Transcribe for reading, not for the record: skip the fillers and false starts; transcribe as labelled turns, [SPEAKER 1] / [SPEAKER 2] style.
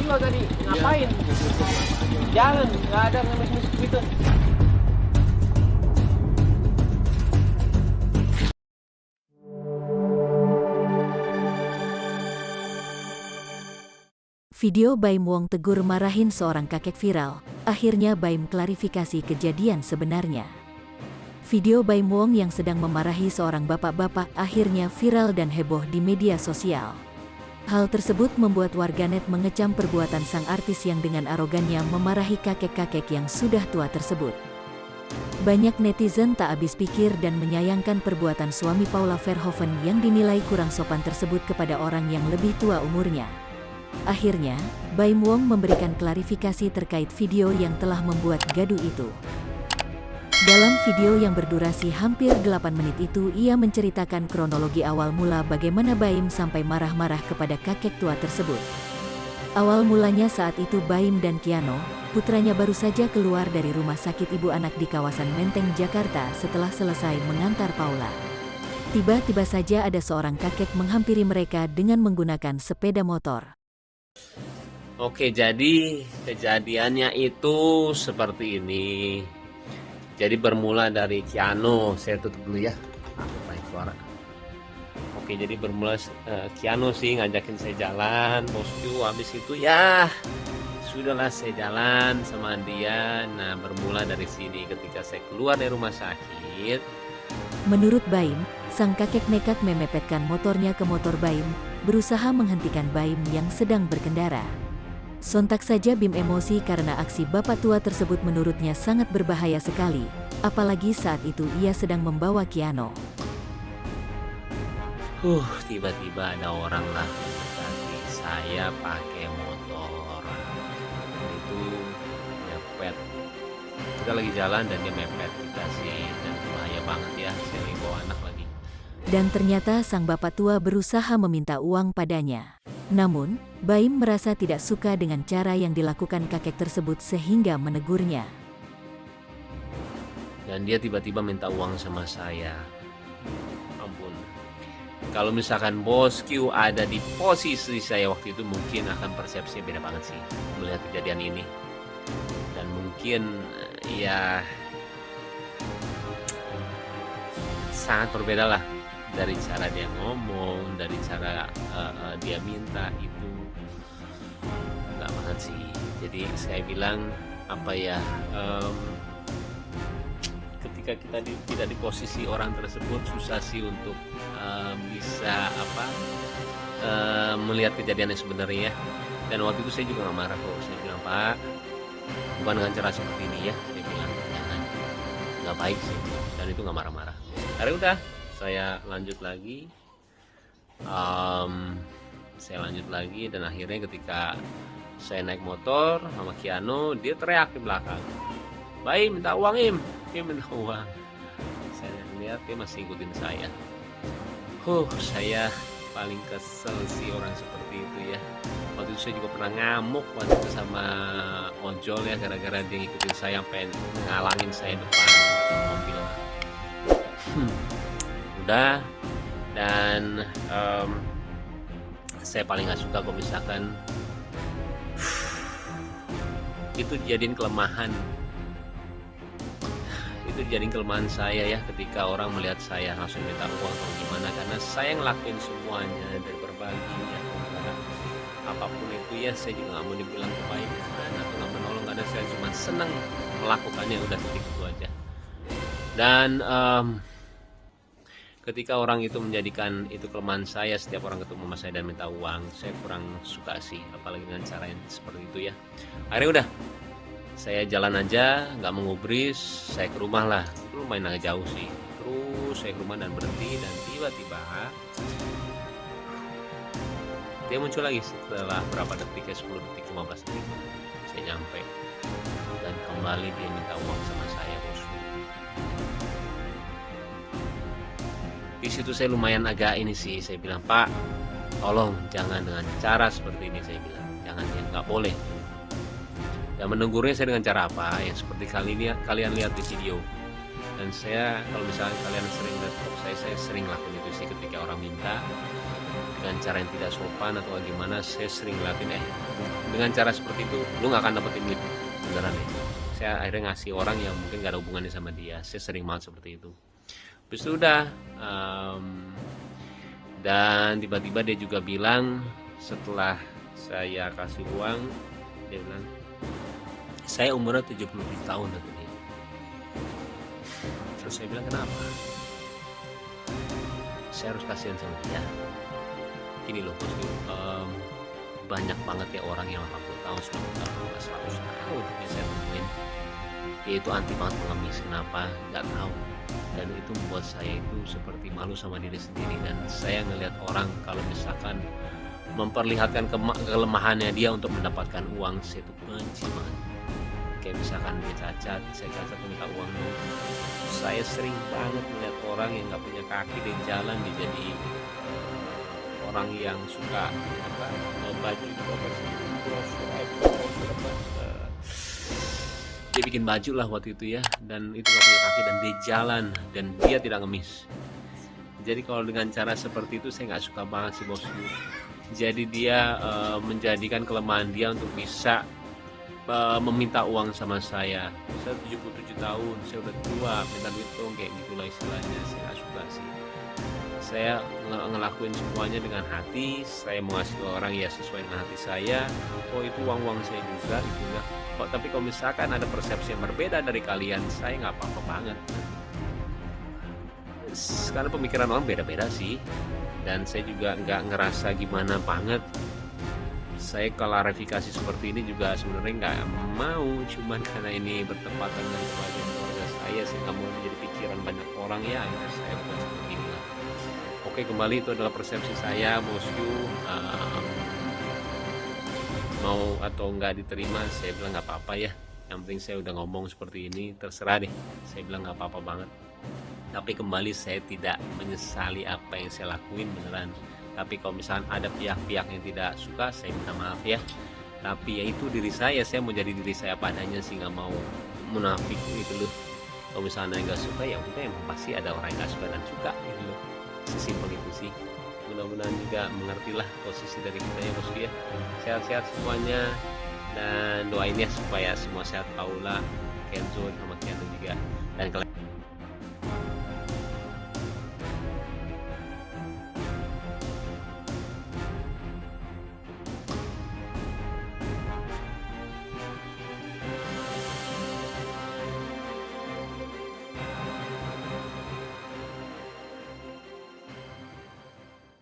[SPEAKER 1] juga tadi ngapain? Jalan, nggak ada ngemis-ngemis gitu.
[SPEAKER 2] Video Baim Wong tegur marahin seorang kakek viral. Akhirnya Baim klarifikasi kejadian sebenarnya. Video Baim Wong yang sedang memarahi seorang bapak-bapak akhirnya viral dan heboh di media sosial. Hal tersebut membuat warganet mengecam perbuatan sang artis yang dengan arogannya memarahi kakek-kakek yang sudah tua tersebut. Banyak netizen tak habis pikir dan menyayangkan perbuatan suami Paula Verhoeven yang dinilai kurang sopan tersebut kepada orang yang lebih tua umurnya. Akhirnya, Baim Wong memberikan klarifikasi terkait video yang telah membuat gaduh itu. Dalam video yang berdurasi hampir 8 menit itu, ia menceritakan kronologi awal mula bagaimana Baim sampai marah-marah kepada kakek tua tersebut. Awal mulanya saat itu Baim dan Kiano, putranya baru saja keluar dari rumah sakit ibu anak di kawasan Menteng, Jakarta setelah selesai mengantar Paula. Tiba-tiba saja ada seorang kakek menghampiri mereka dengan menggunakan sepeda motor.
[SPEAKER 1] Oke, jadi kejadiannya itu seperti ini. Jadi bermula dari Kiano, saya tutup dulu ya. Aku baik suara. Oke, jadi bermula Kiano sih ngajakin saya jalan, bosku. Habis itu ya sudahlah saya jalan sama dia. Nah, bermula dari sini ketika saya keluar dari rumah sakit.
[SPEAKER 2] Menurut Baim, sang kakek nekat memepetkan motornya ke motor Baim, berusaha menghentikan Baim yang sedang berkendara. Sontak saja Bim emosi karena aksi bapak tua tersebut menurutnya sangat berbahaya sekali, apalagi saat itu ia sedang membawa Kiano.
[SPEAKER 1] Tiba-tiba ada orang lah mendekati saya pakai motor. Itu mepet. Kita lagi jalan dan dia mepet dikasih, dan bahaya banget ya, saya lagi bawa anak lagi.
[SPEAKER 2] Dan ternyata sang bapak tua berusaha meminta uang padanya. Namun, Baim merasa tidak suka dengan cara yang dilakukan kakek tersebut sehingga menegurnya.
[SPEAKER 1] Dan dia tiba-tiba minta uang sama saya. Ampun. Kalau misalkan bos Q ada di posisi saya waktu itu, mungkin akan persepsinya beda banget sih melihat kejadian ini. Dan mungkin ya sangat berbeda lah. Dari cara dia ngomong, dari cara dia minta, itu nggak banget sih. Jadi saya bilang apa ya, ketika kita tidak di posisi orang tersebut, susah sih untuk bisa melihat kejadian yang sebenarnya. Dan waktu itu saya juga nggak marah kok. Saya bilang, Pak, bukan dengan cara seperti ini ya. Saya bilang jangan, nggak baik sih. Dan itu nggak marah-marah. Akhirnya udah, saya lanjut lagi. Dan akhirnya ketika saya naik motor sama Kiano, dia teriak di belakang, Baim minta uang, Im minta uang. Saya lihat dia masih ikutin saya. Saya paling kesel sih orang seperti itu ya. Waktu itu saya juga pernah ngamuk waktu itu sama ojol ya, gara-gara dia ngikutin saya sampai ngalangin saya depan mobil. Udah. Dan saya paling gak suka kalau misalkan itu jadiin kelemahan. Itu jadiin kelemahan saya ya, ketika orang melihat saya langsung minta uang atau gimana, karena saya ngelakuin semuanya dari berbagi ya, apapun itu ya. Saya juga gak mau dibilang kebaikan atau gak menolong, karena saya cuma senang melakukannya, udah titik itu aja. Dan ketika orang itu menjadikan itu kelemahan saya, setiap orang ketemu sama saya dan minta uang, saya kurang suka sih, apalagi dengan cara yang seperti itu ya. Akhirnya udah, saya jalan aja, nggak mengubris, saya ke rumah lah. Itu lumayan agak jauh sih. Terus saya ke rumah dan berhenti, dan tiba-tiba dia muncul lagi setelah berapa detik ya, 10 detik, 15 detik. Saya nyampe dan kembali dia minta uang sama saya, bos. Di situ saya lumayan agak ini sih, saya bilang, Pak, tolong jangan dengan cara seperti ini, saya bilang, jangan ya, nggak boleh. Dan menegurnya saya dengan cara apa? Yang seperti kalian lihat di video. Dan saya, kalau misalnya kalian sering lihat vlog saya sering lakukan itu sih, ketika orang minta dengan cara yang tidak sopan atau gimana, saya sering ngeliatin dengan cara seperti itu lu gak akan dapetin duit beneran ya. Saya akhirnya ngasih orang yang mungkin gak ada hubungannya sama dia. Saya sering banget seperti itu. Terus udah dan tiba-tiba dia juga bilang setelah saya kasih uang, dia bilang saya umurnya 77 tahun katanya. Terus saya bilang kenapa? Saya harus kasihan sama dia. Gini loh bosku, banyak banget ya orang yang 80 tahun, 90 tahun, 100 tahun yang saya temuin. Dia itu anti banget pengemis. Kenapa? Gak tahu. Dan itu membuat saya itu seperti malu sama diri sendiri. Dan saya ngelihat orang kalau misalkan memperlihatkan kelemahannya dia untuk mendapatkan uang, saya itu benci banget. Kayak misalkan dia cacat, saya cacat minta uang dong. Saya sering banget melihat orang yang gak punya kaki di jalan dijadi orang yang suka baju dia bikin baju lah waktu itu ya, dan itu gak punya kaki dan dia jalan dan dia tidak ngemis. Jadi kalau dengan cara seperti itu saya nggak suka banget sih bosku. Jadi dia menjadikan kelemahan dia untuk bisa meminta uang sama saya. Saya 77 tahun, saya udah tua, minta duit dong, kayak gitulah istilahnya. Saya nggak suka sih. Saya ngelakuin semuanya dengan hati. Saya mau ngasih ke orang ya sesuai dengan hati saya. Oh itu uang saya juga, itu enggak. Tapi kalau misalkan ada persepsi yang berbeda dari kalian, saya nggak apa-apa banget. Karena pemikiran orang beda-beda sih. Dan saya juga nggak ngerasa gimana banget. Saya klarifikasi seperti ini juga sebenarnya nggak mau, cuman karena ini bertepatan dengan kebahagiaan keluarga saya nggak mau menjadi pikiran banyak orang ya, akhirnya saya buat seperti ini lah. Oke, kembali itu adalah persepsi saya bosku. Mau atau nggak diterima, saya bilang nggak apa-apa ya. Yang penting saya udah ngomong seperti ini, terserah deh. Saya bilang nggak apa-apa banget. Tapi kembali saya tidak menyesali apa yang saya lakuin beneran. Tapi kalau misalnya ada pihak-pihak yang tidak suka, saya minta maaf ya. Tapi ya itu diri saya mau jadi diri saya padanya sih, nggak mau munafik gitu loh. Kalau misalnya nggak suka ya udah, yang pasti ada orang yang nggak suka dan suka gitu loh. Sesimpel itu sih. Mudah-mudahan juga mengertilah posisi dari kita ya bosku ya. Sehat-sehat semuanya dan doain ya supaya semua sehat, Paula, Kenzo sama Kiana juga, dan kalian